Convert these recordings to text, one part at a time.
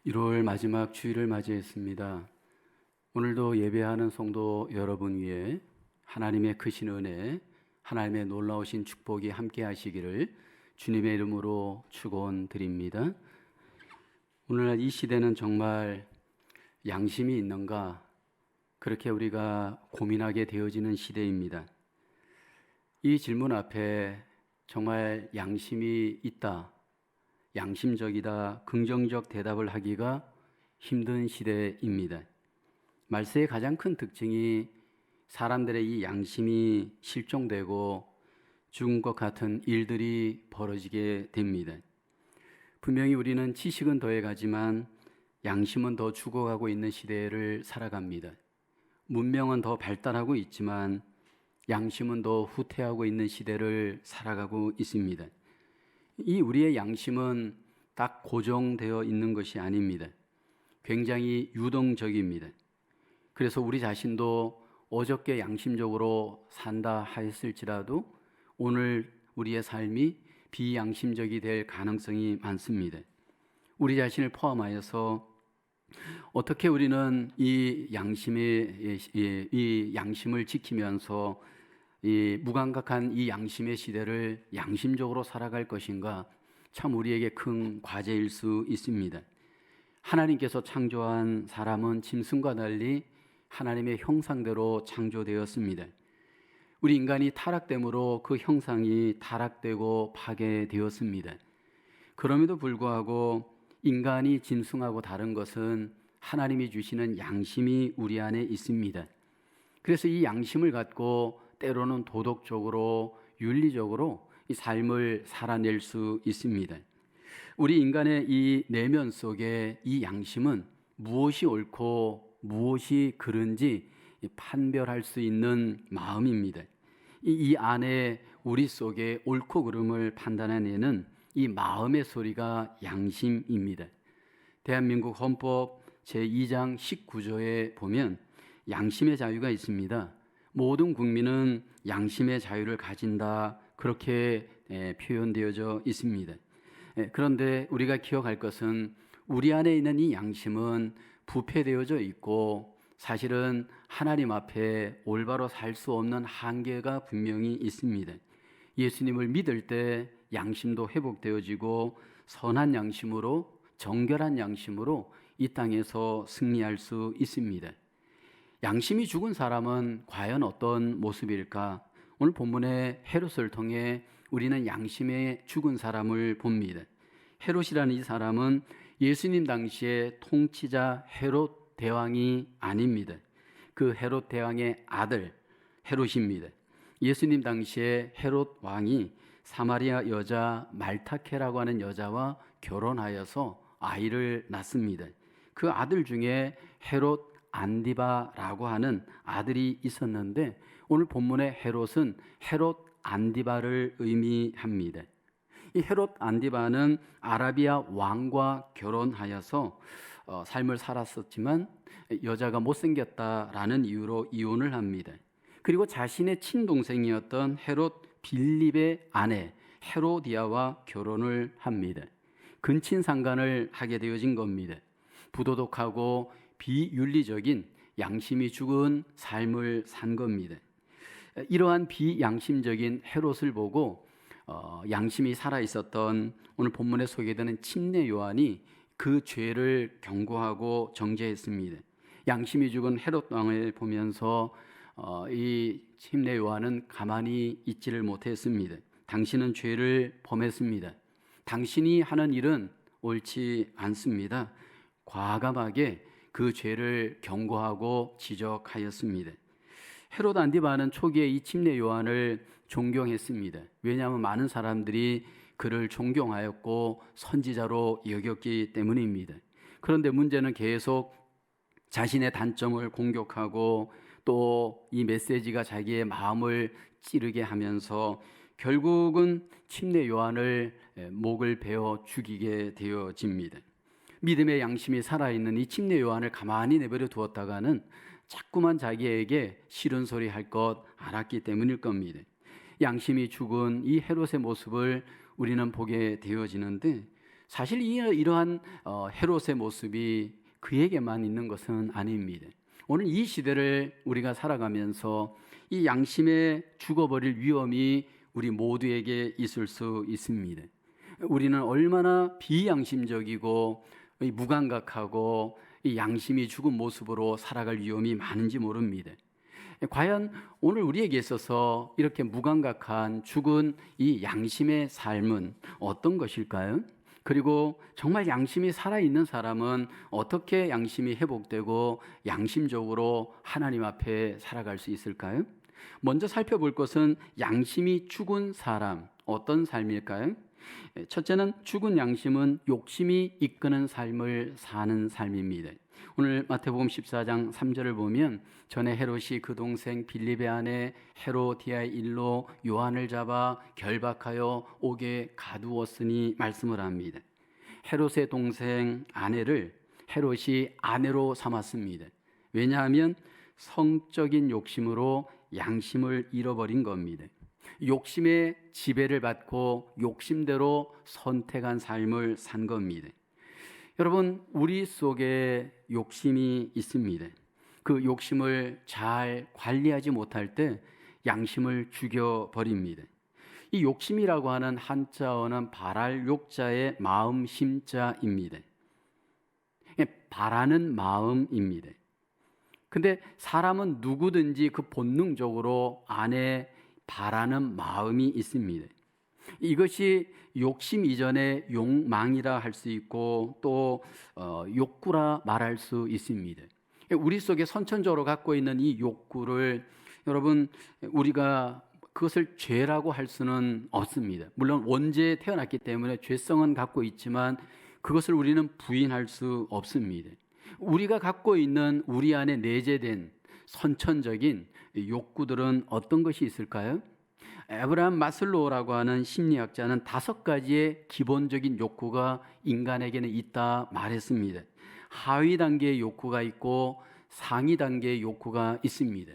1월 마지막 주일을 맞이했습니다. 오늘도 예배하는 성도 여러분 위에 하나님의 크신 은혜, 하나님의 놀라우신 축복이 함께 하시기를 주님의 이름으로 축원드립니다. 오늘날 이 시대는 정말 양심이 있는가? 그렇게 우리가 고민하게 되어지는 시대입니다. 이 질문 앞에 정말 양심이 있다, 양심적이다, 긍정적 대답을 하기가 힘든 시대입니다. 말세의 가장 큰 특징이 사람들의 이 양심이 실종되고 죽은 것 같은 일들이 벌어지게 됩니다. 분명히 우리는 지식은 더해가지만 양심은 더 죽어가고 있는 시대를 살아갑니다. 문명은 더 발달하고 있지만 양심은 더 후퇴하고 있는 시대를 살아가고 있습니다. 이 우리의 양심은 딱 고정되어 있는 것이 아닙니다. 굉장히 유동적입니다. 그래서 우리 자신도 어저께 양심적으로 산다 하였을지라도 오늘 우리의 삶이 비양심적이 될 가능성이 많습니다. 우리 자신을 포함하여서 어떻게 우리는 이 양심을 지키면서 이 무감각한 이 양심의 시대를 양심적으로 살아갈 것인가, 참 우리에게 큰 과제일 수 있습니다. 하나님께서 창조한 사람은 짐승과 달리 하나님의 형상대로 창조되었습니다. 우리 인간이 타락됨으로 그 형상이 타락되고 파괴되었습니다. 그럼에도 불구하고 인간이 짐승하고 다른 것은 하나님이 주시는 양심이 우리 안에 있습니다. 그래서 이 양심을 갖고 때로는 도덕적으로, 윤리적으로 이 삶을 살아낼 수 있습니다. 우리 인간의 이 내면 속에 이 양심은 무엇이 옳고 무엇이 그른지 판별할 수 있는 마음입니다. 이 안에 우리 속에 옳고 그름을 판단해내는 이 마음의 소리가 양심입니다. 대한민국 헌법 제2장 19조에 보면 양심의 자유가 있습니다. 모든 국민은 양심의 자유를 가진다, 그렇게 표현되어져 있습니다. 그런데 우리가 기억할 것은 우리 안에 있는 이 양심은 부패되어져 있고 사실은 하나님 앞에 올바로 살 수 없는 한계가 분명히 있습니다. 예수님을 믿을 때 양심도 회복되어지고 선한 양심으로, 정결한 양심으로 이 땅에서 승리할 수 있습니다. 양심이 죽은 사람은 과연 어떤 모습일까? 오늘 본문의 헤롯을 통해 우리는 양심에 죽은 사람을 봅니다. 헤롯이라는 이 사람은 예수님 당시의 통치자 헤롯 대왕이 아닙니다. 그 헤롯 대왕의 아들 헤롯입니다. 예수님 당시에 헤롯 왕이 사마리아 여자 말타케라고 하는 여자와 결혼하여서 아이를 낳습니다. 그 아들 중에 헤롯 안디바라고 하는 아들이 있었는데 오늘 본문의 헤롯은 헤롯 안디바를 의미합니다. 이 헤롯 안디바는 아라비아 왕과 결혼하여서 삶을 살았었지만 여자가 못생겼다라는 이유로 이혼을 합니다. 그리고 자신의 친동생이었던 헤롯 빌립의 아내 헤로디아와 결혼을 합니다. 근친상간을 하게 되어진 겁니다. 부도덕하고 비윤리적인 양심이 죽은 삶을 산 겁니다. 이러한 비양심적인 헤롯을 보고 양심이 살아있었던 오늘 본문에 소개되는 침례 요한이 그 죄를 경고하고 정죄했습니다. 양심이 죽은 헤롯 왕을 보면서 이 침례 요한은 가만히 있지를 못했습니다. 당신은 죄를 범했습니다. 당신이 하는 일은 옳지 않습니다. 과감하게 그 죄를 경고하고 지적하였습니다. 헤롯 안디바는 초기에 이 침례 요한을 존경했습니다. 왜냐하면 많은 사람들이 그를 존경하였고 선지자로 여겼기 때문입니다. 그런데 문제는 계속 자신의 단점을 공격하고 또 이 메시지가 자기의 마음을 찌르게 하면서 결국은 침례 요한을 목을 베어 죽이게 되어집니다. 믿음의 양심이 살아있는 이 침례 요한을 가만히 내버려 두었다가는 자꾸만 자기에게 싫은 소리 할 것 알았기 때문일 겁니다. 양심이 죽은 이 헤롯의 모습을 우리는 보게 되어지는데 사실 이러한 헤롯의 모습이 그에게만 있는 것은 아닙니다. 오늘 이 시대를 우리가 살아가면서 이 양심에 죽어버릴 위험이 우리 모두에게 있을 수 있습니다. 우리는 얼마나 비양심적이고 무감각하고 이 양심이 죽은 모습으로 살아갈 위험이 많은지 모릅니다. 과연 오늘 우리에게 있어서 이렇게 무감각한 죽은 이 양심의 삶은 어떤 것일까요? 그리고 정말 양심이 살아있는 사람은 어떻게 양심이 회복되고 양심적으로 하나님 앞에 살아갈 수 있을까요? 먼저 살펴볼 것은 양심이 죽은 사람, 어떤 삶일까요? 첫째는 죽은 양심은 욕심이 이끄는 삶을 사는 삶입니다. 오늘 마태복음 14장 3절을 보면 전에 헤롯이 그 동생 빌립의 아내 헤로디아의 일로 요한을 잡아 결박하여 옥에 가두었으니 말씀을 합니다. 헤롯의 동생 아내를 헤롯이 아내로 삼았습니다. 왜냐하면 성적인 욕심으로 양심을 잃어버린 겁니다. 욕심의 지배를 받고 욕심대로 선택한 삶을 산 겁니다. 여러분, 우리 속에 욕심이 있습니다. 그 욕심을 잘 관리하지 못할 때 양심을 죽여버립니다. 이 욕심이라고 하는 한자어는 바랄 욕자의 마음 심자입니다. 바라는 마음입니다. 근데 사람은 누구든지 그 본능적으로 안에 바라는 마음이 있습니다. 이것이 욕심 이전에 욕망이라 할 수 있고 또 욕구라 말할 수 있습니다. 우리 속에 선천적으로 갖고 있는 이 욕구를 여러분 우리가 그것을 죄라고 할 수는 없습니다. 물론 원죄에 태어났기 때문에 죄성은 갖고 있지만 그것을 우리는 부인할 수 없습니다. 우리가 갖고 있는 우리 안에 내재된 선천적인 욕구들은 어떤 것이 있을까요? 에브라함 마슬로우라고 하는 심리학자는 5가지의 기본적인 욕구가 인간에게는 있다 말했습니다. 하위 단계의 욕구가 있고 상위 단계의 욕구가 있습니다.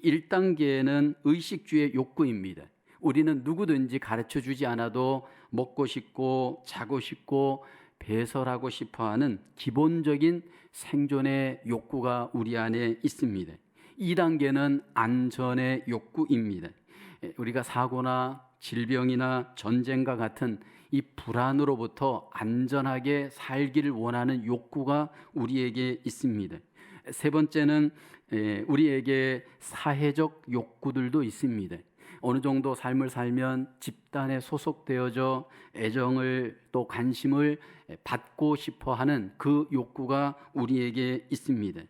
1단계는 의식주의 욕구입니다. 우리는 누구든지 가르쳐 주지 않아도 먹고 싶고 자고 싶고 배설하고 싶어하는 기본적인 생존의 욕구가 우리 안에 있습니다. 2단계는 안전의 욕구입니다. 우리가 사고나 질병이나 전쟁과 같은 이 불안으로부터 안전하게 살기를 원하는 욕구가 우리에게 있습니다. 3번째는 우리에게 사회적 욕구들도 있습니다. 어느 정도 삶을 살면 집단에 소속되어져 애정을 또 관심을 받고 싶어 하는 그 욕구가 우리에게 있습니다.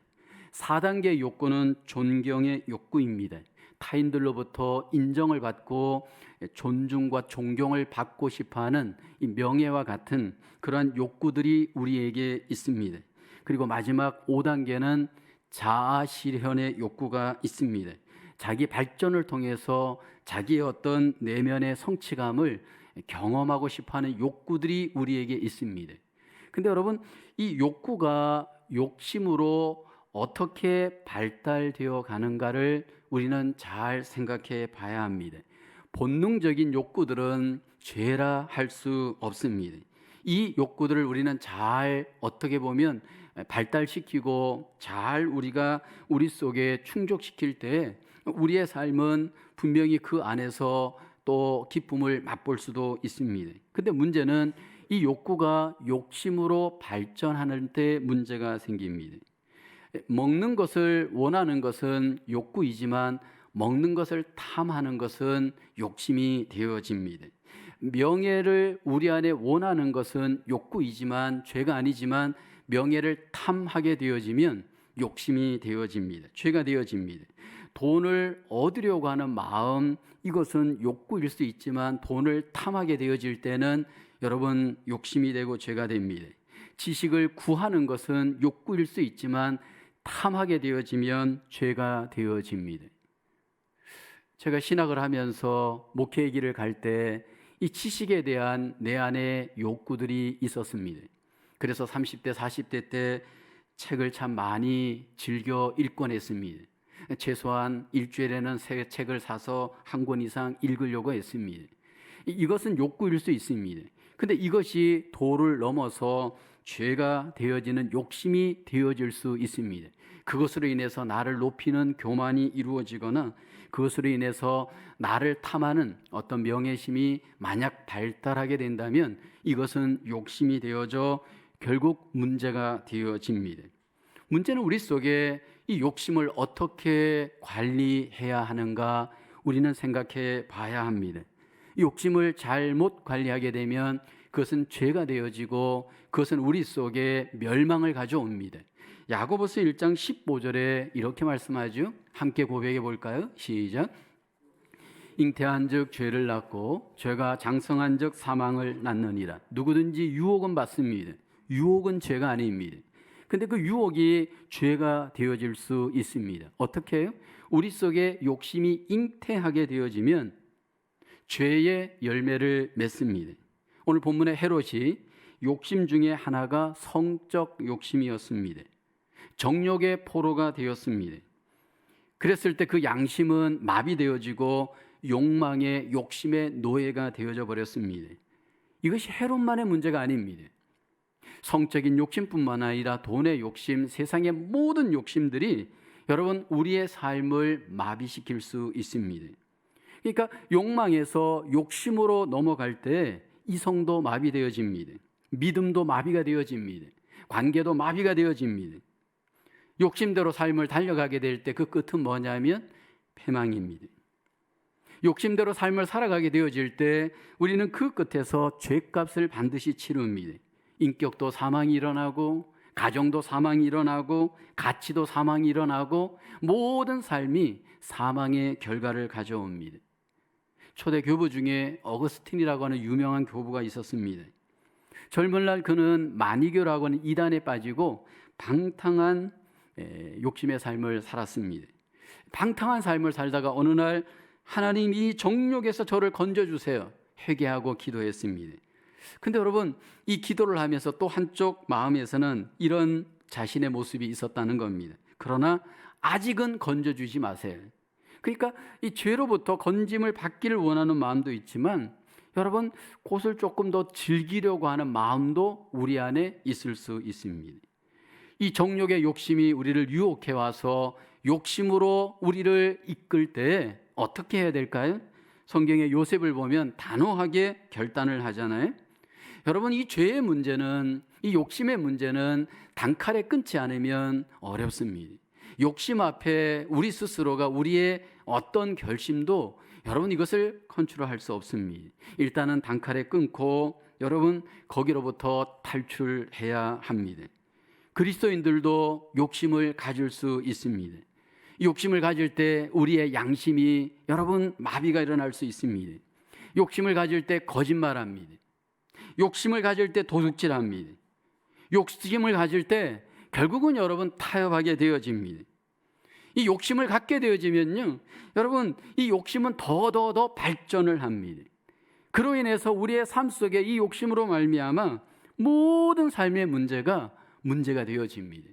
4단계 욕구는 존경의 욕구입니다. 타인들로부터 인정을 받고 존중과 존경을 받고 싶어하는 이 명예와 같은 그러한 욕구들이 우리에게 있습니다. 그리고 마지막 5단계는 자아 실현의 욕구가 있습니다. 자기 발전을 통해서 자기의 어떤 내면의 성취감을 경험하고 싶어하는 욕구들이 우리에게 있습니다. 근데 여러분, 이 욕구가 욕심으로 어떻게 발달되어 가는가를 우리는 잘 생각해 봐야 합니다. 본능적인 욕구들은 죄라 할 수 없습니다. 이 욕구들을 우리는 잘 어떻게 보면 발달시키고 잘 우리가 우리 속에 충족시킬 때 우리의 삶은 분명히 그 안에서 또 기쁨을 맛볼 수도 있습니다. 근데 문제는 이 욕구가 욕심으로 발전하는 데 문제가 생깁니다. 먹는 것을 원하는 것은 욕구이지만 먹는 것을 탐하는 것은 욕심이 되어집니다. 명예를 우리 안에 원하는 것은 욕구이지만 죄가 아니지만 명예를 탐하게 되어지면 욕심이 되어집니다. 죄가 되어집니다. 돈을 얻으려고 하는 마음, 이것은 욕구일 수 있지만 돈을 탐하게 되어질 때는 여러분 욕심이 되고 죄가 됩니다. 지식을 구하는 것은 욕구일 수 있지만 탐하게 되어지면 죄가 되어집니다. 제가 신학을 하면서 목회의 길을 갈 때 이 지식에 대한 내 안에 욕구들이 있었습니다. 그래서 30대, 40대 때 책을 참 많이 즐겨 읽곤 했습니다. 최소한 일주일에는 새 책을 사서 한 권 이상 읽으려고 했습니다. 이것은 욕구일 수 있습니다. 근데 이것이 도를 넘어서 죄가 되어지는 욕심이 되어질 수 있습니다. 그것으로 인해서 나를 높이는 교만이 이루어지거나 그것으로 인해서 나를 탐하는 어떤 명예심이 만약 발달하게 된다면 이것은 욕심이 되어져 결국 문제가 되어집니다. 문제는 우리 속에 이 욕심을 어떻게 관리해야 하는가 우리는 생각해 봐야 합니다. 이 욕심을 잘못 관리하게 되면 그것은 죄가 되어지고 그것은 우리 속에 멸망을 가져옵니다. 야고보서 1장 15절에 이렇게 말씀하죠. 함께 고백해 볼까요? 시작. 잉태한즉 죄를 낳고 죄가 장성한즉 사망을 낳느니라. 누구든지 유혹은 받습니다. 유혹은 죄가 아닙니다. 근데 그 유혹이 죄가 되어질 수 있습니다. 어떻게 해요? 우리 속에 욕심이 잉태하게 되어지면 죄의 열매를 맺습니다. 오늘 본문의 헤롯이 욕심 중에 하나가 성적 욕심이었습니다. 정욕의 포로가 되었습니다. 그랬을 때 그 양심은 마비되어지고 욕망의 욕심의 노예가 되어져 버렸습니다. 이것이 헤롯만의 문제가 아닙니다. 성적인 욕심뿐만 아니라 돈의 욕심, 세상의 모든 욕심들이 여러분 우리의 삶을 마비시킬 수 있습니다. 그러니까 욕망에서 욕심으로 넘어갈 때 이성도 마비되어집니다. 믿음도 마비가 되어집니다. 관계도 마비가 되어집니다. 욕심대로 삶을 달려가게 될 때 그 끝은 뭐냐면 패망입니다. 욕심대로 삶을 살아가게 되어질 때 우리는 그 끝에서 죄값을 반드시 치릅니다. 인격도 사망이 일어나고 가정도 사망이 일어나고 가치도 사망이 일어나고 모든 삶이 사망의 결과를 가져옵니다. 초대 교부 중에 어거스틴이라고 하는 유명한 교부가 있었습니다. 젊은 날 그는 마니교라고 하는 이단에 빠지고 방탕한 욕심의 삶을 살았습니다. 방탕한 삶을 살다가 어느 날 하나님 이 정욕에서 저를 건져주세요 회개하고 기도했습니다. 근데 여러분 이 기도를 하면서 또 한쪽 마음에서는 이런 자신의 모습이 있었다는 겁니다. 그러나 아직은 건져주지 마세요. 그러니까 이 죄로부터 건짐을 받기를 원하는 마음도 있지만 여러분 그것을 조금 더 즐기려고 하는 마음도 우리 안에 있을 수 있습니다. 이 정욕의 욕심이 우리를 유혹해 와서 욕심으로 우리를 이끌 때 어떻게 해야 될까요? 성경의 요셉을 보면 단호하게 결단을 하잖아요. 여러분 이 죄의 문제는 이 욕심의 문제는 단칼에 끊지 않으면 어렵습니다. 욕심 앞에 우리 스스로가 우리의 어떤 결심도 여러분 이것을 컨트롤할 수 없습니다. 일단은 단칼에 끊고 여러분 거기로부터 탈출해야 합니다. 그리스도인들도 욕심을 가질 수 있습니다. 욕심을 가질 때 우리의 양심이 여러분 마비가 일어날 수 있습니다. 욕심을 가질 때 거짓말합니다. 욕심을 가질 때 도둑질합니다. 욕심을 가질 때 결국은 여러분 타협하게 되어집니다. 이 욕심을 갖게 되어지면요 여러분 이 욕심은 더 발전을 합니다. 그로 인해서 우리의 삶 속에 이 욕심으로 말미암아 모든 삶의 문제가 되어집니다.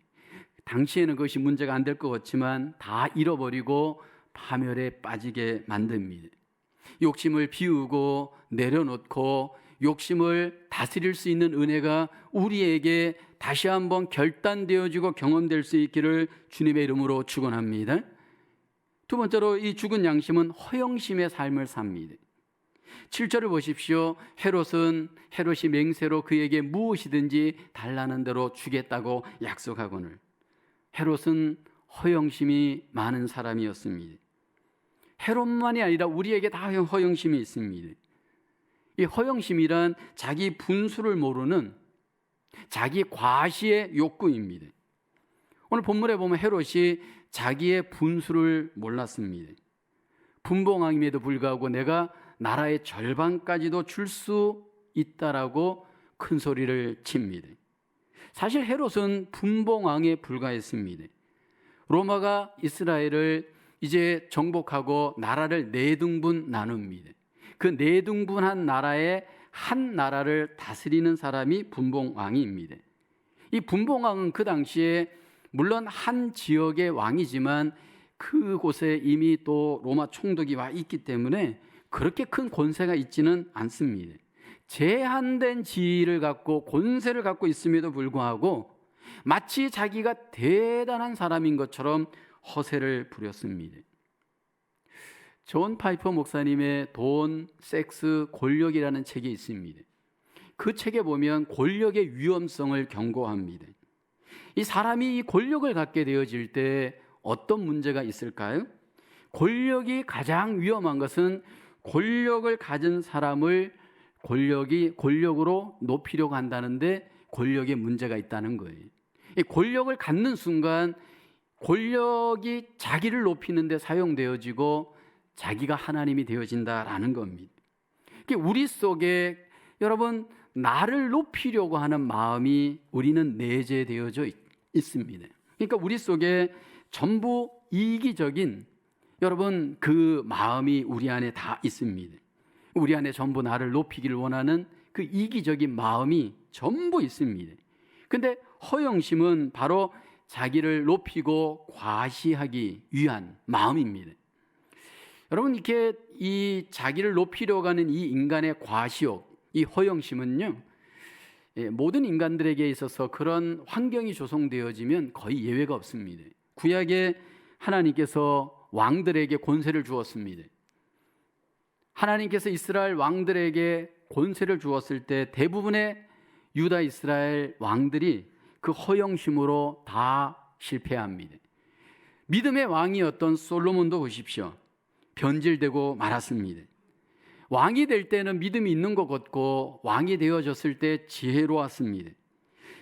당시에는 그것이 문제가 안 될 것 같지만 다 잃어버리고 파멸에 빠지게 만듭니다. 욕심을 비우고 내려놓고 욕심을 다스릴 수 있는 은혜가 우리에게 다시 한번 결단되어지고 경험될 수 있기를 주님의 이름으로 축원합니다. 두 번째로 이 죽은 양심은 허영심의 삶을 삽니다. 7절을 보십시오. 헤롯이 맹세로 그에게 무엇이든지 달라는 대로 주겠다고 약속하거늘. 헤롯은 허영심이 많은 사람이었습니다. 헤롯만이 아니라 우리에게 다 허영심이 있습니다. 이 허영심이란 자기 분수를 모르는 자기 과시의 욕구입니다. 오늘 본문에 보면 헤롯이 자기의 분수를 몰랐습니다. 분봉왕임에도 불구하고 내가 나라의 절반까지도 줄 수 있다라고 큰 소리를 칩니다. 사실 헤롯은 분봉왕에 불과했습니다. 로마가 이스라엘을 이제 정복하고 나라를 네등분 나눕니다. 그 네등분한 나라의 한 나라를 다스리는 사람이 분봉왕입니다. 이 분봉왕은 그 당시에 물론 한 지역의 왕이지만 그곳에 이미 또 로마 총독이 와 있기 때문에 그렇게 큰 권세가 있지는 않습니다. 제한된 지위를 갖고 권세를 갖고 있음에도 불구하고 마치 자기가 대단한 사람인 것처럼 허세를 부렸습니다. 존 파이퍼 목사님의 돈, 섹스, 권력이라는 책이 있습니다. 그 책에 보면 권력의 위험성을 경고합니다. 이 사람이 이 권력을 갖게 되어질 때 어떤 문제가 있을까요? 권력이 가장 위험한 것은 권력을 가진 사람을 권력으로 높이려고 한다는데 권력에 문제가 있다는 거예요. 이 권력을 갖는 순간 권력이 자기를 높이는 데 사용되어지고 자기가 하나님이 되어진다라는 겁니다. 우리 속에 여러분 나를 높이려고 하는 마음이 우리는 내재되어져 있습니다. 그러니까 우리 속에 전부 이기적인 여러분 그 마음이 우리 안에 다 있습니다. 우리 안에 전부 나를 높이기를 원하는 그 이기적인 마음이 전부 있습니다. 근데 허영심은 바로 자기를 높이고 과시하기 위한 마음입니다. 여러분 이렇게 이 자기를 높이려고 하는 이 인간의 과시욕, 이 허영심은요, 모든 인간들에게 있어서 그런 환경이 조성되어지면 거의 예외가 없습니다. 구약에 하나님께서 왕들에게 권세를 주었습니다. 하나님께서 이스라엘 왕들에게 권세를 주었을 때 대부분의 유다 이스라엘 왕들이 그 허영심으로 다 실패합니다. 믿음의 왕이었던 솔로몬도 보십시오. 변질되고 말았습니다. 왕이 될 때는 믿음이 있는 것 같고 왕이 되어졌을 때 지혜로웠습니다.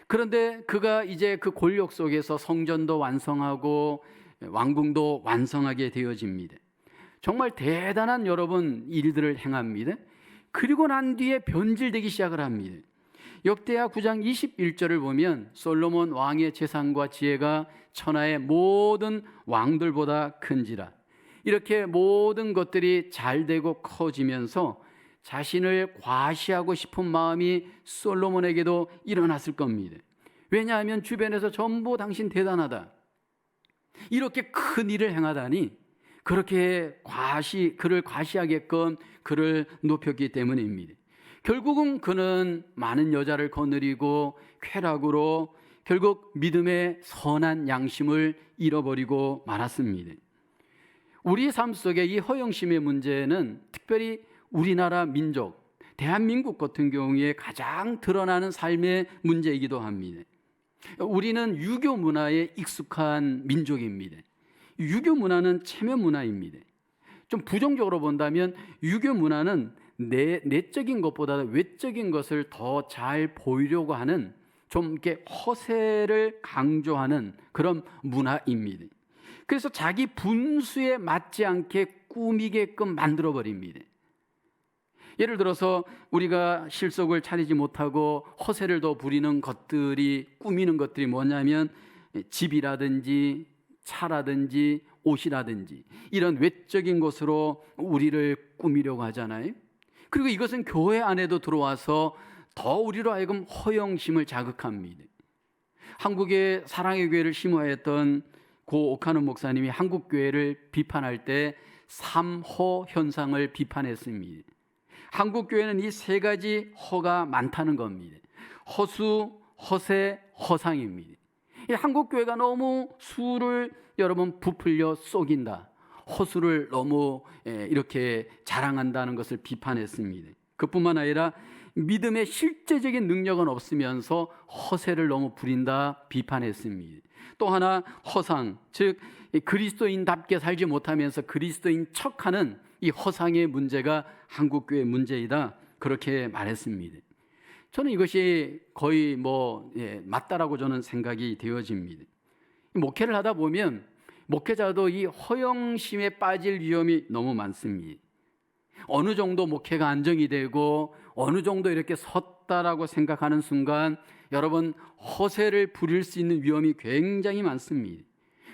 그런데 그가 이제 그 권력 속에서 성전도 완성하고 왕궁도 완성하게 되어집니다. 정말 대단한 여러분 일들을 행합니다. 그리고 난 뒤에 변질되기 시작을 합니다. 역대하 9장 21절을 보면 솔로몬 왕의 재산과 지혜가 천하의 모든 왕들보다 큰지라. 이렇게 모든 것들이 잘 되고 커지면서 자신을 과시하고 싶은 마음이 솔로몬에게도 일어났을 겁니다. 왜냐하면 주변에서 전부 당신 대단하다, 이렇게 큰 일을 행하다니, 그렇게 그를 과시하게끔 그를 높였기 때문입니다. 결국은 그는 많은 여자를 거느리고 쾌락으로 결국 믿음의 선한 양심을 잃어버리고 말았습니다. 우리 삶 속에 이 허영심의 문제는 특별히 우리나라 민족, 대한민국 같은 경우에 가장 드러나는 삶의 문제이기도 합니다. 우리는 유교 문화에 익숙한 민족입니다. 유교 문화는 체면 문화입니다. 좀 부정적으로 본다면 유교 문화는 내적인 것보다 외적인 것을 더 잘 보이려고 하는, 좀 이렇게 허세를 강조하는 그런 문화입니다. 그래서 자기 분수에 맞지 않게 꾸미게끔 만들어 버립니다. 예를 들어서 우리가 실속을 차리지 못하고 허세를 더 부리는 것들이, 꾸미는 것들이 뭐냐면 집이라든지 차라든지 옷이라든지 이런 외적인 것으로 우리를 꾸미려고 하잖아요. 그리고 이것은 교회 안에도 들어와서 더 우리로 하여금 허영심을 자극합니다. 한국의 사랑의 교회를 심화했던 고 오카노 목사님이 한국 교회를 비판할 때 3허 현상을 비판했습니다. 한국 교회는 이 세 가지 허가 많다는 겁니다. 허수, 허세, 허상입니다. 이 한국 교회가 너무 수를 여러분 부풀려 쏘긴다, 허수를 너무 이렇게 자랑한다는 것을 비판했습니다. 그뿐만 아니라 믿음의 실제적인 능력은 없으면서 허세를 너무 부린다 비판했습니다. 또 하나 허상, 즉 그리스도인답게 살지 못하면서 그리스도인 척하는 이 허상의 문제가 한국교회 문제이다, 그렇게 말했습니다. 저는 이것이 거의 맞다라고 저는 생각이 되어집니다. 목회를 하다 보면 목회자도 이 허영심에 빠질 위험이 너무 많습니다. 어느 정도 목회가 안정이 되고 어느 정도 이렇게 섰다라고 생각하는 순간 여러분 허세를 부릴 수 있는 위험이 굉장히 많습니다.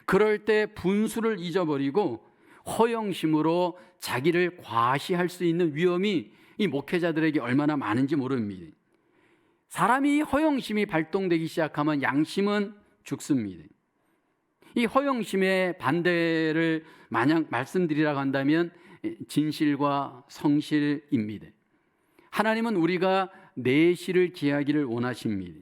그럴 때 분수를 잊어버리고 허영심으로 자기를 과시할 수 있는 위험이 이 목회자들에게 얼마나 많은지 모릅니다. 사람이 허영심이 발동되기 시작하면 양심은 죽습니다. 이 허영심의 반대를 만약 말씀드리라고 한다면 진실과 성실입니다. 하나님은 우리가 내실을 기하기를 원하십니다.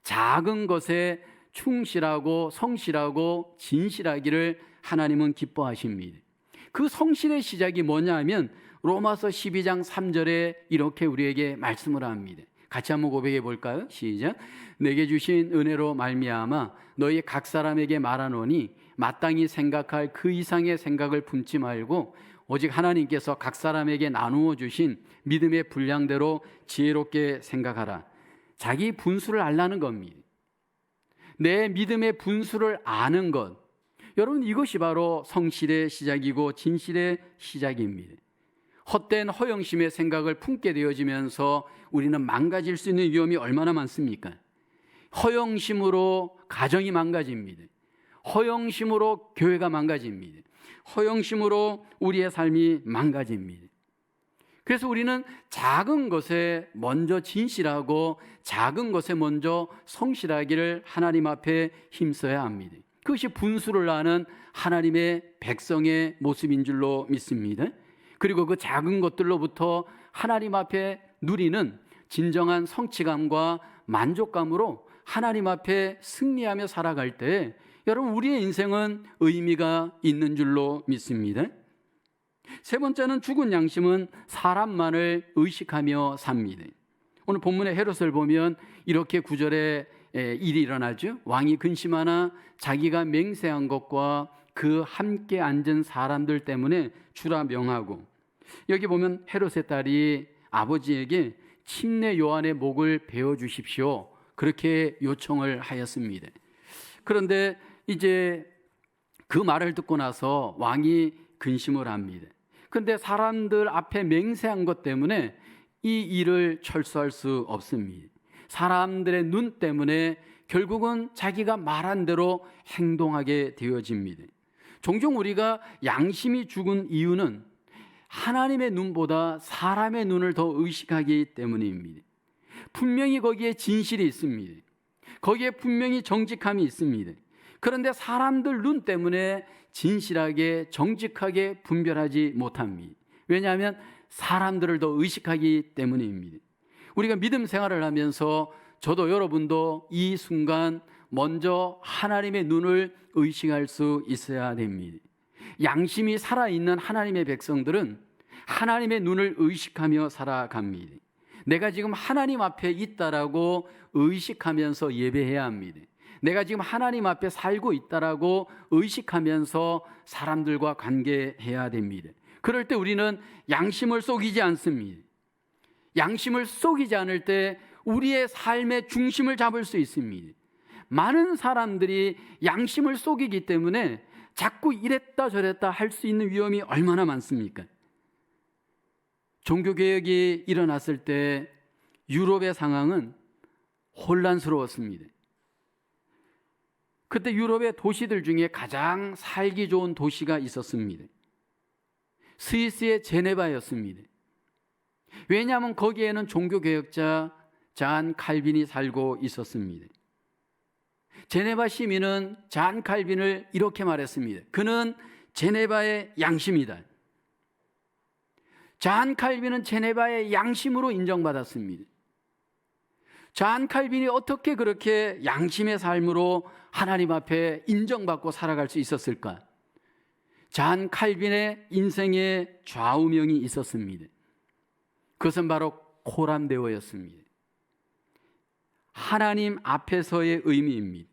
작은 것에 충실하고 성실하고 진실하기를 하나님은 기뻐하십니다. 그 성실의 시작이 뭐냐 하면 로마서 12장 3절에 이렇게 우리에게 말씀을 합니다. 같이 한번 고백해 볼까요? 시작. 내게 주신 은혜로 말미암아 너희 각 사람에게 말하노니 마땅히 생각할 그 이상의 생각을 품지 말고 오직 하나님께서 각 사람에게 나누어 주신 믿음의 분량대로 지혜롭게 생각하라. 자기 분수를 알라는 겁니다. 내 믿음의 분수를 아는 것, 여러분 이것이 바로 성실의 시작이고 진실의 시작입니다. 헛된 허영심의 생각을 품게 되어지면서 우리는 망가질 수 있는 위험이 얼마나 많습니까? 허영심으로 가정이 망가집니다. 허영심으로 교회가 망가집니다. 허영심으로 우리의 삶이 망가집니다. 그래서 우리는 작은 것에 먼저 진실하고 작은 것에 먼저 성실하기를 하나님 앞에 힘써야 합니다. 그것이 분수를 아는 하나님의 백성의 모습인 줄로 믿습니다. 그리고 그 작은 것들로부터 하나님 앞에 누리는 진정한 성취감과 만족감으로 하나님 앞에 승리하며 살아갈 때 여러분 우리의 인생은 의미가 있는 줄로 믿습니다. 세 번째는 죽은 양심은 사람만을 의식하며 삽니다. 오늘 본문의 헤롯을 보면 이렇게 9절에 일이 일어나죠. 왕이 근심하나 자기가 맹세한 것과 그 함께 앉은 사람들 때문에 주라 명하고, 여기 보면 헤롯의 딸이 아버지에게 침례 요한의 목을 베어 주십시오 그렇게 요청을 하였습니다. 그런데 이제 그 말을 듣고 나서 왕이 근심을 합니다. 그런데 사람들 앞에 맹세한 것 때문에 이 일을 철수할 수 없습니다. 사람들의 눈 때문에 결국은 자기가 말한 대로 행동하게 되어집니다. 종종 우리가 양심이 죽은 이유는 하나님의 눈보다 사람의 눈을 더 의식하기 때문입니다. 분명히 거기에 진실이 있습니다. 거기에 분명히 정직함이 있습니다. 그런데 사람들 눈 때문에 진실하게 정직하게 분별하지 못합니다. 왜냐하면 사람들을 더 의식하기 때문입니다. 우리가 믿음 생활을 하면서 저도 여러분도 이 순간 먼저 하나님의 눈을 의식할 수 있어야 됩니다. 양심이 살아있는 하나님의 백성들은 하나님의 눈을 의식하며 살아갑니다. 내가 지금 하나님 앞에 있다라고 의식하면서 예배해야 합니다. 내가 지금 하나님 앞에 살고 있다라고 의식하면서 사람들과 관계해야 됩니다. 그럴 때 우리는 양심을 속이지 않습니다. 양심을 속이지 않을 때 우리의 삶의 중심을 잡을 수 있습니다. 많은 사람들이 양심을 속이기 때문에 자꾸 이랬다 저랬다 할 수 있는 위험이 얼마나 많습니까? 종교개혁이 일어났을 때 유럽의 상황은 혼란스러웠습니다. 그때 유럽의 도시들 중에 가장 살기 좋은 도시가 있었습니다. 스위스의 제네바였습니다. 왜냐하면 거기에는 종교개혁자 잔 칼빈이 살고 있었습니다. 제네바 시민은 잔 칼빈을 이렇게 말했습니다. 그는 제네바의 양심이다. 잔 칼빈은 제네바의 양심으로 인정받았습니다. 잔 칼빈이 어떻게 그렇게 양심의 삶으로 하나님 앞에 인정받고 살아갈 수 있었을까? 잔 칼빈의 인생의 좌우명이 있었습니다. 그것은 바로 코람데오였습니다. 하나님 앞에서의 의미입니다.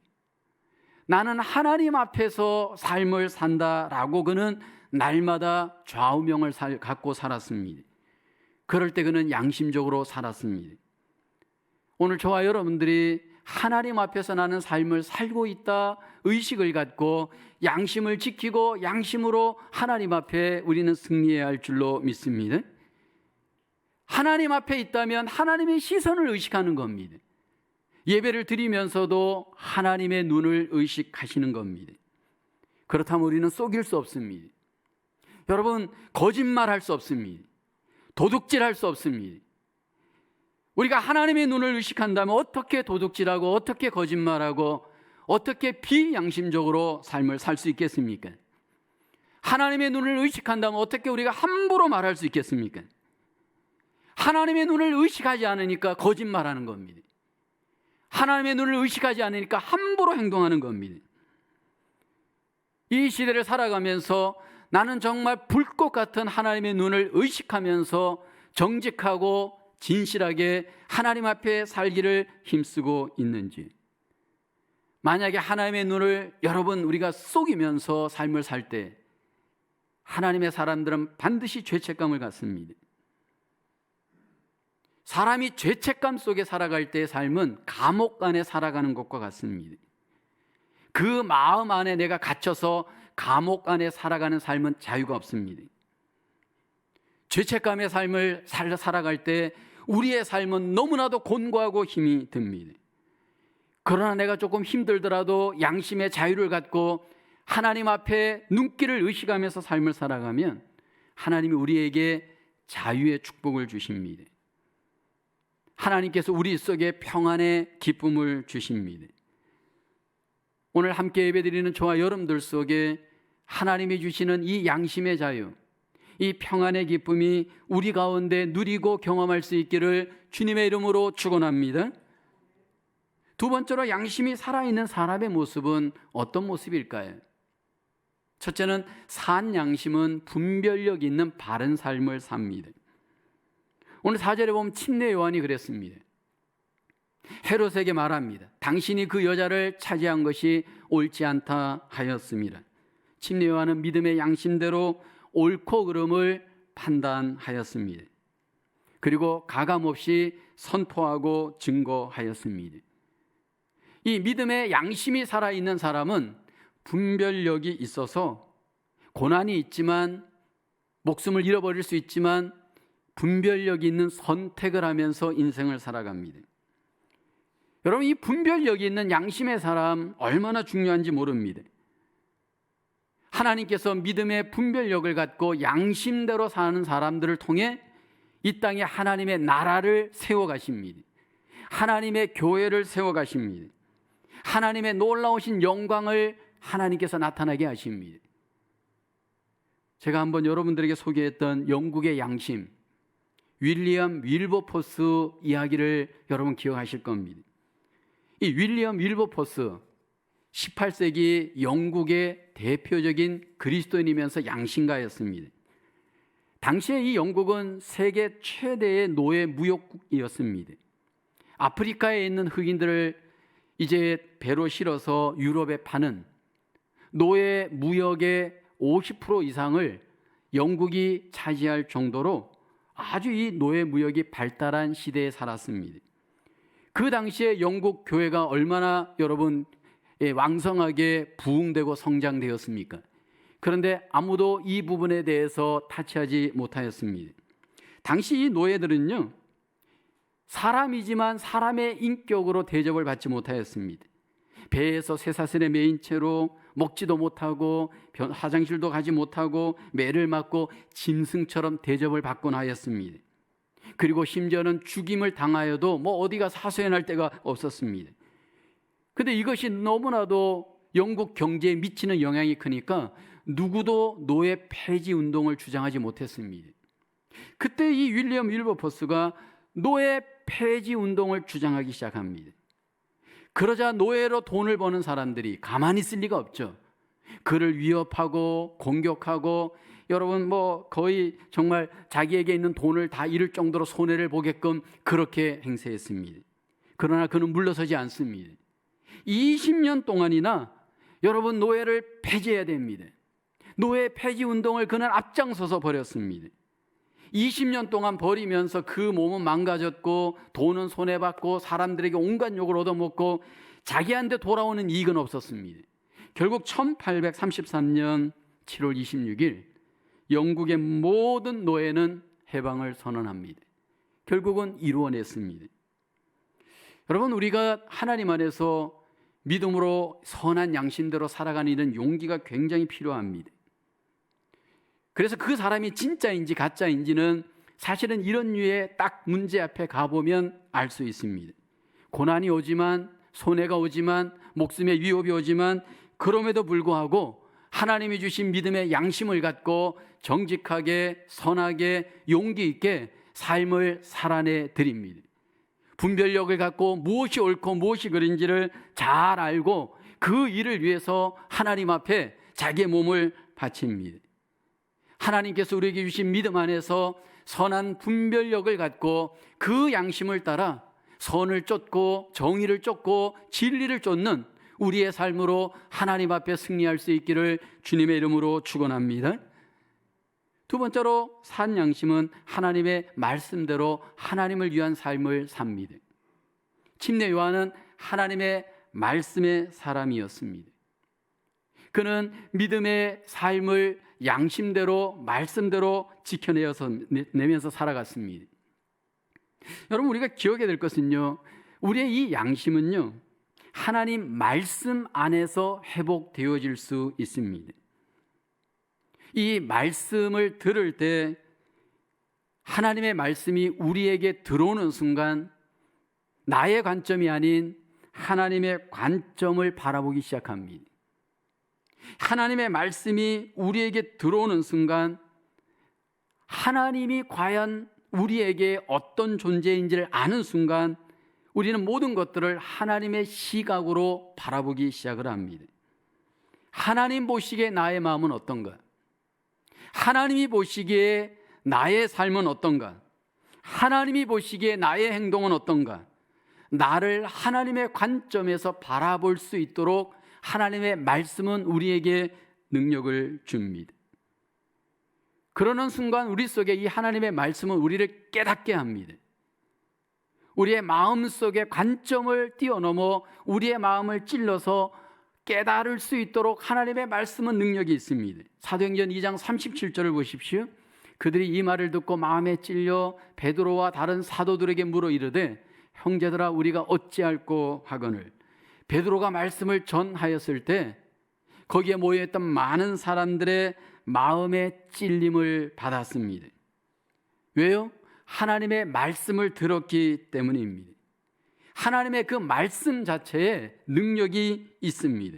나는 하나님 앞에서 삶을 산다라고 그는 날마다 좌우명을 갖고 살았습니다. 그럴 때 그는 양심적으로 살았습니다. 오늘 저와 여러분들이 하나님 앞에서 나는 삶을 살고 있다 의식을 갖고 양심을 지키고 양심으로 하나님 앞에 우리는 승리해야 할 줄로 믿습니다. 하나님 앞에 있다면 하나님의 시선을 의식하는 겁니다. 예배를 드리면서도 하나님의 눈을 의식하시는 겁니다. 그렇다면 우리는 속일 수 없습니다. 여러분, 거짓말할 수 없습니다. 도둑질할 수 없습니다. 우리가 하나님의 눈을 의식한다면 어떻게 도둑질하고 어떻게 거짓말하고 어떻게 비양심적으로 삶을 살 수 있겠습니까? 하나님의 눈을 의식한다면 어떻게 우리가 함부로 말할 수 있겠습니까? 하나님의 눈을 의식하지 않으니까 거짓말하는 겁니다. 하나님의 눈을 의식하지 않으니까 함부로 행동하는 겁니다. 이 시대를 살아가면서 나는 정말 불꽃 같은 하나님의 눈을 의식하면서 정직하고 진실하게 하나님 앞에 살기를 힘쓰고 있는지, 만약에 하나님의 눈을 여러분 우리가 속이면서 삶을 살 때 하나님의 사람들은 반드시 죄책감을 갖습니다. 사람이 죄책감 속에 살아갈 때의 삶은 감옥 안에 살아가는 것과 같습니다. 그 마음 안에 내가 갇혀서 감옥 안에 살아가는 삶은 자유가 없습니다. 죄책감의 삶을 살아갈 때 우리의 삶은 너무나도 곤고하고 힘이 듭니다. 그러나 내가 조금 힘들더라도 양심의 자유를 갖고 하나님 앞에 눈길을 의식하면서 삶을 살아가면 하나님이 우리에게 자유의 축복을 주십니다. 하나님께서 우리 속에 평안의 기쁨을 주십니다. 오늘 함께 예배드리는 저와 여러분들 속에 하나님이 주시는 이 양심의 자유, 이 평안의 기쁨이 우리 가운데 누리고 경험할 수 있기를 주님의 이름으로 축원합니다. 두 번째로, 양심이 살아있는 사람의 모습은 어떤 모습일까요? 첫째는 산 양심은 분별력 있는 바른 삶을 삽니다. 오늘 4절에 보면 침례 요한이 그랬습니다. 헤롯에게 말합니다. 당신이 그 여자를 차지한 것이 옳지 않다 하였습니다. 침례 요한은 믿음의 양심대로 옳고 그름을 판단하였습니다. 그리고 가감없이 선포하고 증거하였습니다. 이 믿음의 양심이 살아있는 사람은 분별력이 있어서 고난이 있지만, 목숨을 잃어버릴 수 있지만 분별력이 있는 선택을 하면서 인생을 살아갑니다. 여러분, 이 분별력이 있는 양심의 사람 얼마나 중요한지 모릅니다. 하나님께서 믿음의 분별력을 갖고 양심대로 사는 사람들을 통해 이 땅에 하나님의 나라를 세워가십니다. 하나님의 교회를 세워가십니다. 하나님의 놀라우신 영광을 하나님께서 나타나게 하십니다. 제가 한번 여러분들에게 소개했던 영국의 양심, 윌리엄 윌버포스 이야기를 여러분 기억하실 겁니다. 이 윌리엄 윌버포스 18세기 영국의 대표적인 그리스도인이면서 양심가였습니다. 당시에 이 영국은 세계 최대의 노예 무역국이었습니다. 아프리카에 있는 흑인들을 이제 배로 실어서 유럽에 파는 노예 무역의 50% 이상을 영국이 차지할 정도로 아주 이 노예 무역이 발달한 시대에 살았습니다. 그 당시에 영국 교회가 얼마나 여러분 왕성하게 부흥되고 성장되었습니까? 그런데 아무도 이 부분에 대해서 타치하지 못하였습니다. 당시 이 노예들은요, 사람이지만 사람의 인격으로 대접을 받지 못하였습니다. 배에서 쇠사슬에 매인 채로 먹지도 못하고 화장실도 가지 못하고 매를 맞고 짐승처럼 대접을 받곤 하였습니다. 그리고 심지어는 죽임을 당하여도 어디가 사소연할 데가 없었습니다. 그런데 이것이 너무나도 영국 경제에 미치는 영향이 크니까 누구도 노예 폐지 운동을 주장하지 못했습니다. 그때 이 윌리엄 윌버포스가 노예 폐지 운동을 주장하기 시작합니다. 그러자 노예로 돈을 버는 사람들이 가만히 있을 리가 없죠. 그를 위협하고 공격하고, 여러분 거의 정말 자기에게 있는 돈을 다 잃을 정도로 손해를 보게끔 그렇게 행세했습니다. 그러나 그는 물러서지 않습니다. 20년 동안이나 여러분 노예를 폐지해야 됩니다. 노예 폐지 운동을 그는 앞장서서 벌였습니다. 20년 동안 버리면서 그 몸은 망가졌고 돈은 손해받고 사람들에게 온갖 욕을 얻어먹고 자기한테 돌아오는 이익은 없었습니다. 결국 1833년 7월 26일 영국의 모든 노예는 해방을 선언합니다. 결국은 이루어냈습니다. 여러분, 우리가 하나님 안에서 믿음으로 선한 양심대로 살아가는 이런 용기가 굉장히 필요합니다. 그래서 그 사람이 진짜인지 가짜인지는 사실은 이런 류의 딱 문제 앞에 가보면 알 수 있습니다. 고난이 오지만, 손해가 오지만, 목숨의 위협이 오지만, 그럼에도 불구하고 하나님이 주신 믿음의 양심을 갖고 정직하게, 선하게, 용기 있게 삶을 살아내 드립니다. 분별력을 갖고 무엇이 옳고 무엇이 그른지를 잘 알고 그 일을 위해서 하나님 앞에 자기의 몸을 바칩니다. 하나님께서 우리에게 주신 믿음 안에서 선한 분별력을 갖고 그 양심을 따라 선을 쫓고 정의를 쫓고 진리를 쫓는 우리의 삶으로 하나님 앞에 승리할 수 있기를 주님의 이름으로 축원합니다. 두 번째로 산 양심은 하나님의 말씀대로 하나님을 위한 삶을 삽니다. 침례 요한은 하나님의 말씀의 사람이었습니다. 그는 믿음의 삶을 양심대로 말씀대로 지켜내면서 살아갔습니다. 여러분, 우리가 기억해야 될 것은요, 우리의 이 양심은요, 하나님 말씀 안에서 회복되어질 수 있습니다. 이 말씀을 들을 때 하나님의 말씀이 우리에게 들어오는 순간 나의 관점이 아닌 하나님의 관점을 바라보기 시작합니다. 하나님의 말씀이 우리에게 들어오는 순간 하나님이 과연 우리에게 어떤 존재인지를 아는 순간 우리는 모든 것들을 하나님의 시각으로 바라보기 시작을 합니다. 하나님 보시기에 나의 마음은 어떤가? 하나님이 보시기에 나의 삶은 어떤가? 하나님이 보시기에 나의 행동은 어떤가? 나를 하나님의 관점에서 바라볼 수 있도록 하나님의 말씀은 우리에게 능력을 줍니다. 그러는 순간 우리 속에 이 하나님의 말씀은 우리를 깨닫게 합니다. 우리의 마음 속의 관점을 뛰어넘어 우리의 마음을 찔러서 깨달을 수 있도록 하나님의 말씀은 능력이 있습니다. 사도행전 2장 37절을 보십시오. 그들이 이 말을 듣고 마음에 찔려 베드로와 다른 사도들에게 물어 이르되 형제들아 우리가 어찌할꼬 하거늘. 베드로가 말씀을 전하였을 때 거기에 모여있던 많은 사람들의 마음의 찔림을 받았습니다. 왜요? 하나님의 말씀을 들었기 때문입니다. 하나님의 그 말씀 자체에 능력이 있습니다.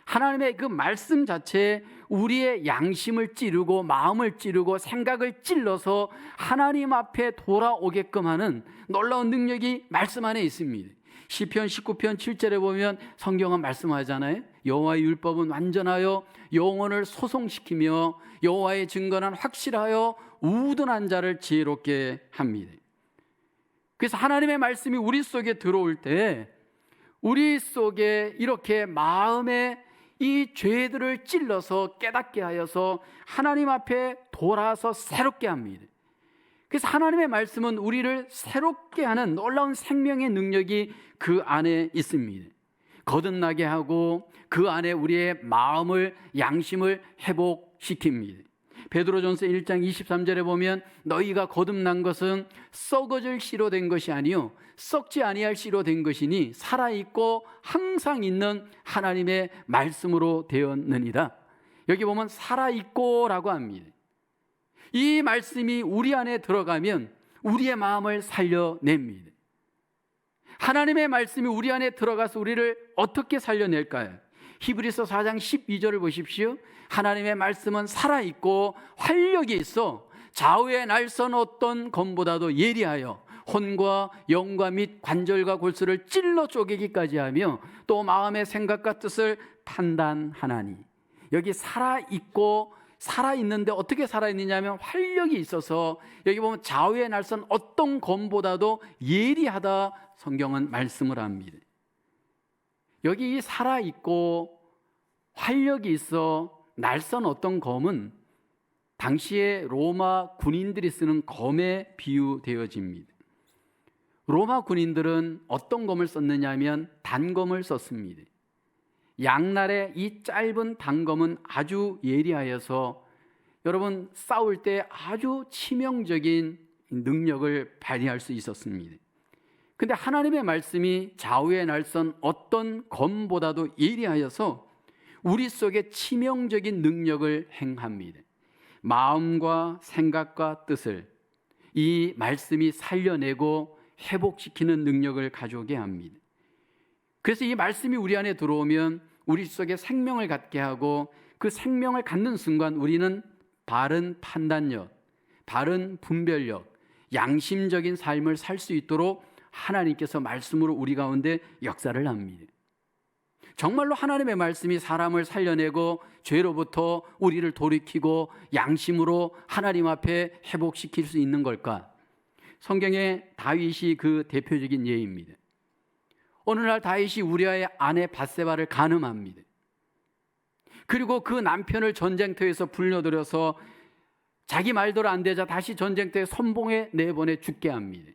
하나님의 그 말씀 자체에 우리의 양심을 찌르고 마음을 찌르고 생각을 찔러서 하나님 앞에 돌아오게끔 하는 놀라운 능력이 말씀 안에 있습니다. 시편 19편 7절에 보면 성경은 말씀하잖아요. 여호와의 율법은 완전하여 영혼을 소송시키며 여호와의 증거는 확실하여 우둔한 자를 지혜롭게 합니다. 그래서 하나님의 말씀이 우리 속에 들어올 때 우리 속에 이렇게 마음에 이 죄들을 찔러서 깨닫게 하여서 하나님 앞에 돌아서 새롭게 합니다. 그래서 하나님의 말씀은 우리를 새롭게 하는 놀라운 생명의 능력이 그 안에 있습니다. 거듭나게 하고 그 안에 우리의 마음을 양심을 회복시킵니다. 베드로전서 1장 23절에 보면 너희가 거듭난 것은 썩어질 씨로 된 것이 아니요 썩지 아니할 씨로 된 것이니 살아있고 항상 있는 하나님의 말씀으로 되었느니라. 여기 보면 살아있고 라고 합니다. 이 말씀이 우리 안에 들어가면 우리의 마음을 살려냅니다. 하나님의 말씀이 우리 안에 들어가서 우리를 어떻게 살려낼까요? 히브리서 4장 12절을 보십시오. 하나님의 말씀은 살아있고 활력이 있어 좌우의 날선 어떤 검보다도 예리하여 혼과 영과 및 관절과 골수를 찔러 쪼개기까지 하며 또 마음의 생각과 뜻을 판단하나니. 여기 살아있고 살아있는데 어떻게 살아있느냐면 활력이 있어서 여기 보면 좌우의 날선 어떤 검보다도 예리하다 성경은 말씀을 합니다. 여기 살아있고 활력이 있어 날선 어떤 검은 당시에 로마 군인들이 쓰는 검에 비유되어집니다. 로마 군인들은 어떤 검을 썼느냐 하면 단검을 썼습니다. 양날의 이 짧은 단검은 아주 예리하여서 여러분 싸울 때 아주 치명적인 능력을 발휘할 수 있었습니다. 근데 하나님의 말씀이 좌우의 날선 어떤 검보다도 예리하여서 우리 속에 치명적인 능력을 행합니다. 마음과 생각과 뜻을 이 말씀이 살려내고 회복시키는 능력을 가져오게 합니다. 그래서 이 말씀이 우리 안에 들어오면 우리 속에 생명을 갖게 하고 그 생명을 갖는 순간 우리는 바른 판단력, 바른 분별력, 양심적인 삶을 살 수 있도록 하나님께서 말씀으로 우리 가운데 역사를 합니다. 정말로 하나님의 말씀이 사람을 살려내고 죄로부터 우리를 돌이키고 양심으로 하나님 앞에 회복시킬 수 있는 걸까? 성경에 다윗이 그 대표적인 예입니다. 어느 날 다윗이 우리아의 아내 밧세바를 간음합니다. 그리고 그 남편을 전쟁터에서 불려들여서 자기 말대로 안 되자 다시 전쟁터에 선봉에 내보내 죽게 합니다.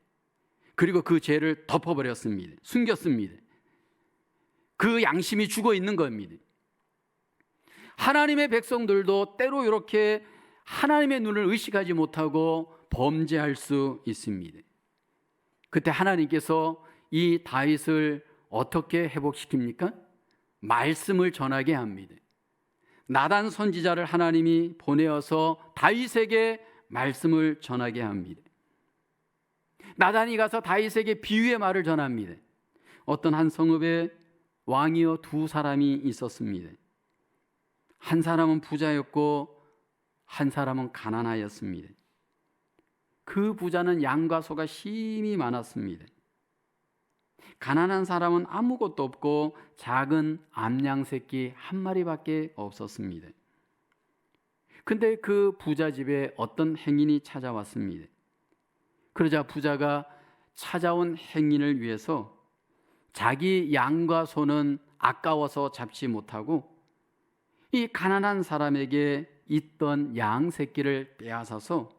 그리고 그 죄를 덮어버렸습니다. 숨겼습니다. 그 양심이 죽어 있는 겁니다. 하나님의 백성들도 때로 이렇게 하나님의 눈을 의식하지 못하고 범죄할 수 있습니다. 그때 하나님께서 이 다윗을 어떻게 회복시킵니까? 말씀을 전하게 합니다. 나단 선지자를 하나님이 보내어서 다윗에게 말씀을 전하게 합니다. 나단이 가서 다윗에게 비유의 말을 전합니다. 어떤 한 성읍에 왕이여 두 사람이 있었습니다. 한 사람은 부자였고 한 사람은 가난하였습니다. 그 부자는 양과 소가 심히 많았습니다. 가난한 사람은 아무것도 없고 작은 암양 새끼 한 마리밖에 없었습니다. 근데 그 부자 집에 어떤 행인이 찾아왔습니다. 그러자 부자가 찾아온 행인을 위해서 자기 양과 소는 아까워서 잡지 못하고 이 가난한 사람에게 있던 양 새끼를 빼앗아서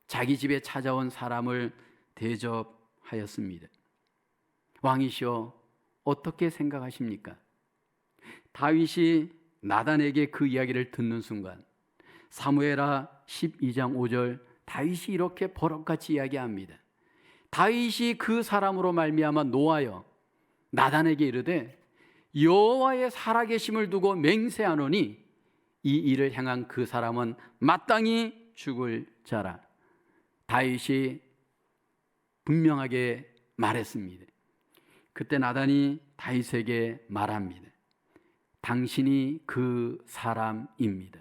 자기 집에 찾아온 사람을 대접하였습니다. 왕이시여, 어떻게 생각하십니까? 다윗이 나단에게 그 이야기를 듣는 순간 사무엘하 12장 5절 다윗이 이렇게 버럭같이 이야기합니다. 다윗이 그 사람으로 말미암아 노하여 나단에게 이르되 여호와의 살아계심을 두고 맹세하노니 이 일을 행한 그 사람은 마땅히 죽을 자라. 다윗이 분명하게 말했습니다. 그때 나단이 다윗에게 말합니다. 당신이 그 사람입니다.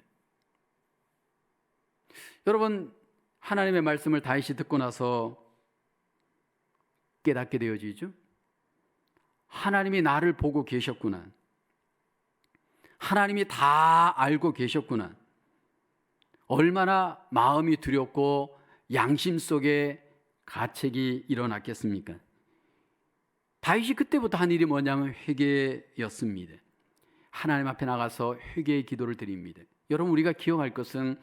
여러분, 하나님의 말씀을 다윗이 듣고 나서 깨닫게 되어지죠. 하나님이 나를 보고 계셨구나. 하나님이 다 알고 계셨구나. 얼마나 마음이 두렵고 양심 속에 가책이 일어났겠습니까? 다윗이 그때부터 한 일이 뭐냐면 회개였습니다. 하나님 앞에 나가서 회개의 기도를 드립니다. 여러분, 우리가 기억할 것은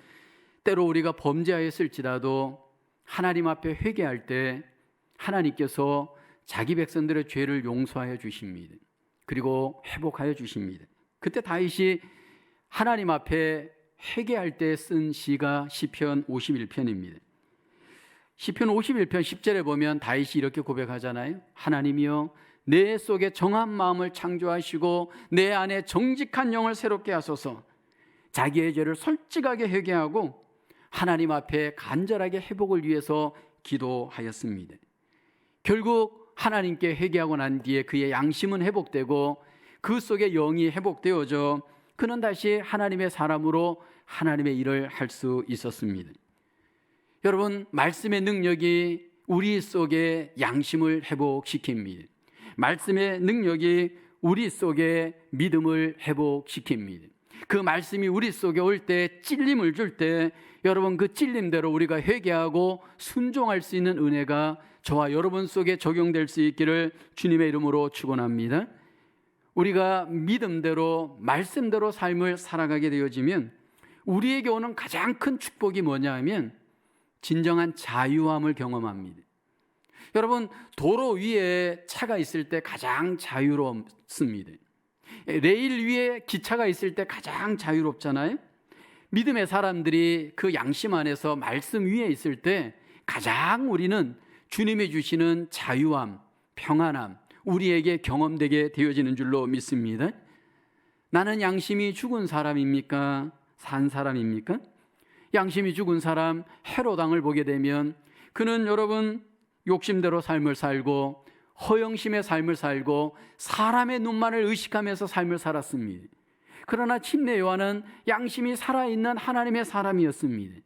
때로 우리가 범죄하였을지라도 하나님 앞에 회개할 때 하나님께서 자기 백성들의 죄를 용서하여 주십니다. 그리고 회복하여 주십니다. 그때 다윗이 하나님 앞에 회개할 때 쓴 시가 시편 51편입니다. 시편 51편 10절에 보면 다윗이 이렇게 고백하잖아요. 하나님이여, 내 속에 정한 마음을 창조하시고 내 안에 정직한 영을 새롭게 하소서. 자기의 죄를 솔직하게 회개하고 하나님 앞에 간절하게 회복을 위해서 기도하였습니다. 결국 하나님께 회개하고 난 뒤에 그의 양심은 회복되고 그 속에 영이 회복되어져 그는 다시 하나님의 사람으로 하나님의 일을 할 수 있었습니다. 여러분, 말씀의 능력이 우리 속에 양심을 회복시킵니다. 말씀의 능력이 우리 속에 믿음을 회복시킵니다. 그 말씀이 우리 속에 올 때, 찔림을 줄 때 여러분, 그 찔림대로 우리가 회개하고 순종할 수 있는 은혜가 저와 여러분 속에 적용될 수 있기를 주님의 이름으로 축원합니다. 우리가 믿음대로 말씀대로 삶을 살아가게 되어지면 우리에게 오는 가장 큰 축복이 뭐냐 하면 진정한 자유함을 경험합니다. 여러분, 도로 위에 차가 있을 때 가장 자유롭습니다. 레일 위에 기차가 있을 때 가장 자유롭잖아요. 믿음의 사람들이 그 양심 안에서 말씀 위에 있을 때 가장 우리는 주님이 주시는 자유함, 평안함, 우리에게 경험되게 되어지는 줄로 믿습니다. 나는 양심이 죽은 사람입니까? 산 사람입니까? 양심이 죽은 사람 헤롯 왕을 보게 되면 그는 여러분 욕심대로 삶을 살고 허영심의 삶을 살고 사람의 눈만을 의식하면서 삶을 살았습니다. 그러나 침례 요한은 양심이 살아있는 하나님의 사람이었습니다.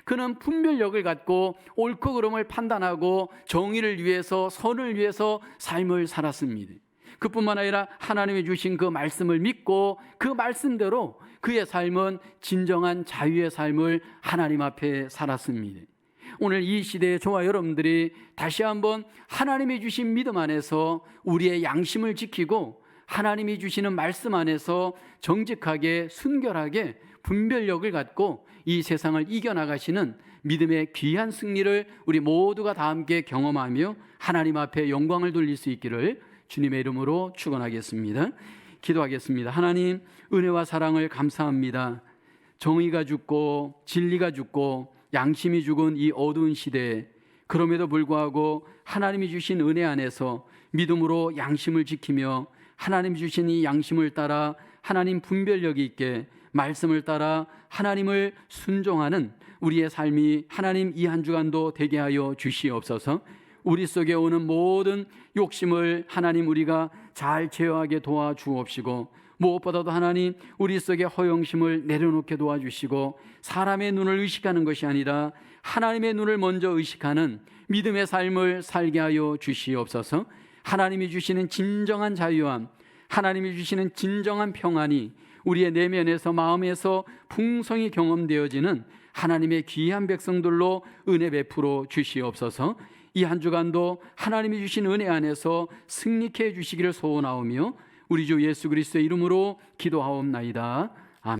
그는 분별력을 갖고 옳고 그름을 판단하고 정의를 위해서, 선을 위해서 삶을 살았습니다. 그뿐만 아니라 하나님이 주신 그 말씀을 믿고 그 말씀대로 그의 삶은 진정한 자유의 삶을 하나님 앞에 살았습니다. 오늘 이 시대에 저와 여러분들이 다시 한번 하나님이 주신 믿음 안에서 우리의 양심을 지키고 하나님이 주시는 말씀 안에서 정직하게 순결하게 분별력을 갖고 이 세상을 이겨나가시는 믿음의 귀한 승리를 우리 모두가 다 함께 경험하며 하나님 앞에 영광을 돌릴 수 있기를 주님의 이름으로 축원하겠습니다. 기도하겠습니다. 하나님, 은혜와 사랑을 감사합니다. 정의가 죽고 진리가 죽고 양심이 죽은 이 어두운 시대에 그럼에도 불구하고 하나님이 주신 은혜 안에서 믿음으로 양심을 지키며 하나님 주신 이 양심을 따라 하나님 분별력이 있게 말씀을 따라 하나님을 순종하는 우리의 삶이 하나님 이 한 주간도 되게 하여 주시옵소서. 우리 속에 오는 모든 욕심을 하나님 우리가 잘 제어하게 도와주옵시고, 무엇보다도 하나님 우리 속에 허영심을 내려놓게 도와주시고, 사람의 눈을 의식하는 것이 아니라 하나님의 눈을 먼저 의식하는 믿음의 삶을 살게 하여 주시옵소서. 하나님이 주시는 진정한 자유함, 하나님이 주시는 진정한 평안이 우리의 내면에서 마음에서 풍성히 경험되어지는 하나님의 귀한 백성들로 은혜 베풀어 주시옵소서. 이 한 주간도 하나님이 주신 은혜 안에서 승리케 해주시기를 소원하오며 우리 주 예수 그리스도의 이름으로 기도하옵나이다.